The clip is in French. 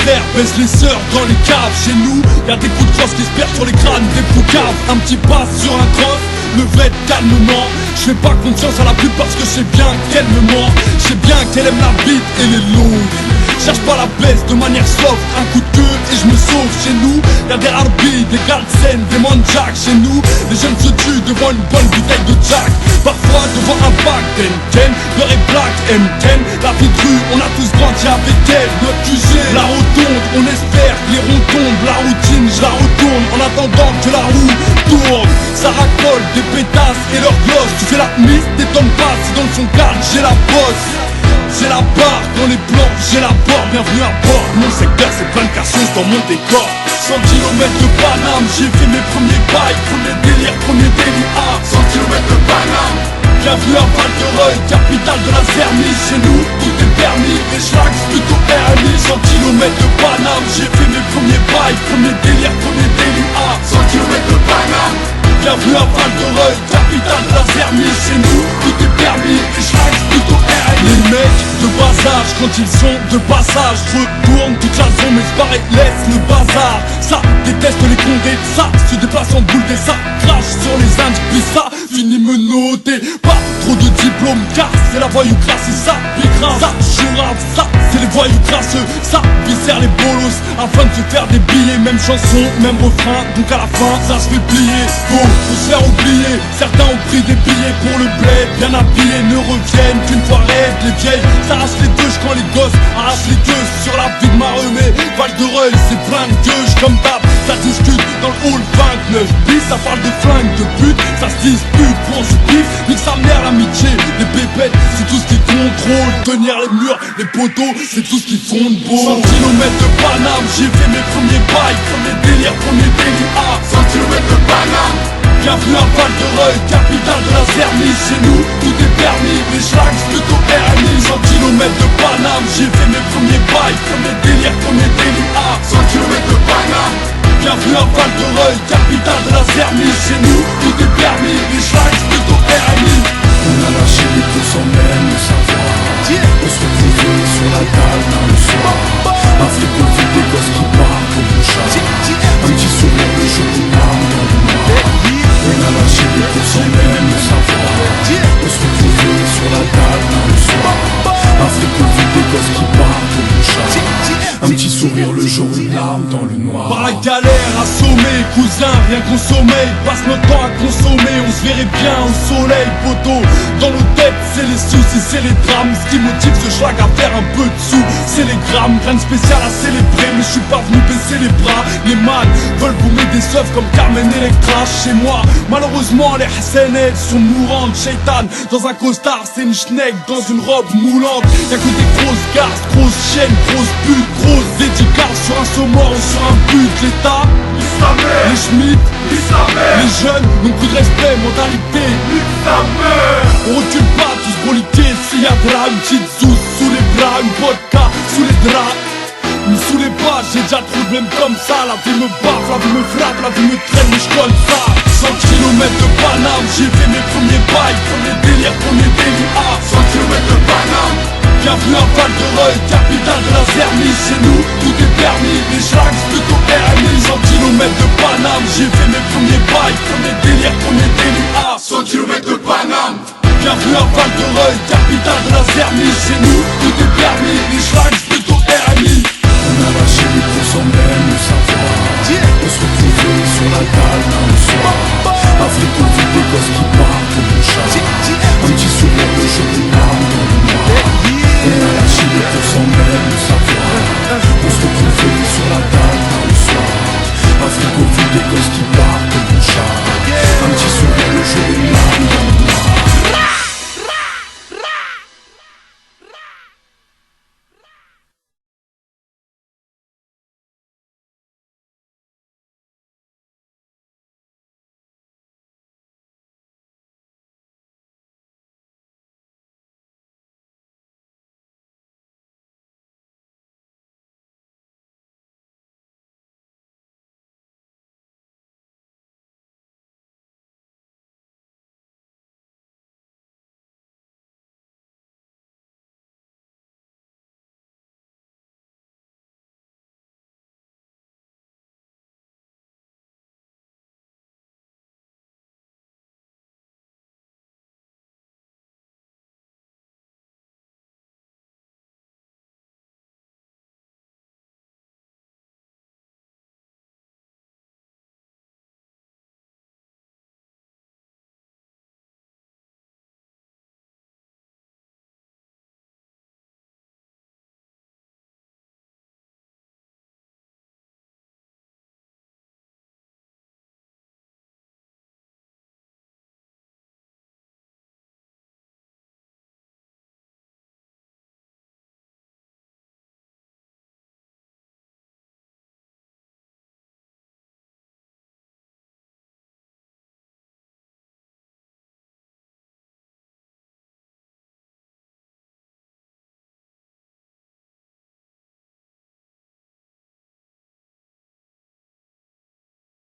frères baissent les sœurs dans les caves. Chez nous, y'a des coups de crosse qui se perdent sur les crânes des poucaves. Un petit passe sur un cross, le vrai calmement. Je fais pas confiance à la pub parce que je sais bien qu'elle me ment. Je sais bien qu'elle aime la bite et les longues. Cherche pas la baisse de manière soft, un coup de queue et je me sauve. Chez nous, y'a des Harbi, des Galsen, des Manjack. Chez nous, les jeunes se tuent devant une bonne bouteille de Jack. Parfois devant un bac d'M10, beurre et black M10. La vie de rue, on a tous grandi avec elle. Notre QG, la rotonde, on espère que les ronds tombent. La routine, je la retourne en attendant que la roue tourne. Ça racole des pétasses et leurs glosses. Tu fais la mise, t'étonnes pas si dans son cadre j'ai la bosse. J'ai la barre dans les plans, j'ai la barre, bienvenue à bord. Mon secteur c'est plein de cassos dans mon décor. 100 km de Paname, j'ai fait mes premiers bails. Premier délire, premier délit A, 100 km de Paname. Bienvenue à Val-de-Reuil, capitale de la Zermie. Chez nous, tout est permis, les schlags plutôt RMI. 100 km de Paname, j'ai fait mes premiers bails. Premier délire, premier délit A, 100 km de Paname. Bienvenue à Val-de-Reuil, capitale de la Zermie. Chez nous, tout est permis, les schlags plutôt RMI. Les mecs de bas âge, quand ils sont de passage, retournent toute la zone, mais c'est pareil, laisse le bazar. Ça déteste les condés, ça se déplace en boule des ça crache sur les Indes, puis ça finit me noter. Pas trop de diplômes, car c'est la voyou classe et ça grave. Ça chourave, ça c'est les voyous crasseux, ça viscère les bolos afin de se faire des billets. Même chanson, même refrain, donc à la fin ça se fait plier. Faut se faire oublier, certains ont pris des billets pour le bled. Bien habillés ne reviennent qu'une fois raides. Les vieilles s'arrachent les deux quand les gosses arrachent les gueux sur la vie de Maremé. Val-de-Reuil c'est plein de gueux comme d'hab. Ça discute dans le hall 29 bis, ça parle de flingues, de pute, ça se dispute pour se pif. Nique sa mère l'amitié, les pépettes c'est tout ce qui contrôle. Tenir les murs, les poteaux c'est tout ce qui font de beau. 100 km de Paname, j'ai fait mes premiers bails. Premier délire, premier délit A, 100 km de Paname. Bienvenue à Val-de-Reuil, capitale de la Zermie. Chez nous, tout est permis, les schlags plutôt RMI. 100 km de Paname, j'ai fait mes premiers bails. Premier délire, premier délit A, 100 km de Paname. Bienvenue à Val-de-Reuil, capitale de la Zermie. Chez nous, tout est permis, les schlags plutôt RMI. On a lâché les cours sans même le savoir. On se retrouvait sur la dalle dans le soir. Un flip au vide, des gosses qui partent comme le chat. Un petit sourire, le jour d'une larme dans le noir. On a lâché les cours sans même le savoir. On se retrouvait sur la dalle dans le soir. Un flip au vide, des gosses qui partent comme le chat. Un petit sourire, le jour une larme dans le noir. Par la galère, assommé, cousin, rien qu'au sommeil. Passe notre temps à consommer, on se verrait bien au soleil, poteau. Dans nos têtes, c'est les soucis, c'est les drames. Ce qui motive ce schlag à faire un peu de sous, c'est les grammes. Rien de spécial à célébrer, mais je suis pas venu baisser les bras. Les man veulent boomer des seufs comme Carmen Electra. Chez moi, malheureusement, les Hassanettes sont mourantes. Shaitan, dans un costard, c'est une schneck dans une robe moulante. Y'a que des grosses garces, grosses chiennes, grosses putes, grosses dédicaces sur un saumon ou sur un but. L'État, les Schmitt, les jeunes, n'ont plus de respect, mentalité. On recule pas, tous broliqués. S'il y a de là, une petite zouze sous les bras, une vodka sous les draps. Me saoulez pas, j'ai déjà trop de même comme ça. La vie me baffe, la vie me frappe, la vie me traîne, mais j'conne ça. 100 km de Paname, j'ai fait mes premiers bails. Premier délire, premier délit A, 100 km de Paname. Bienvenue à Val-de-Reuil, capitale de la Zermie. Chez nous, tout est permis, les schlags plutôt RMI. 100 km de Paname, j'ai fait mes premiers bails. Premier délire, premier délit A, 100 km de Paname. Bienvenue à Val-de-Reuil,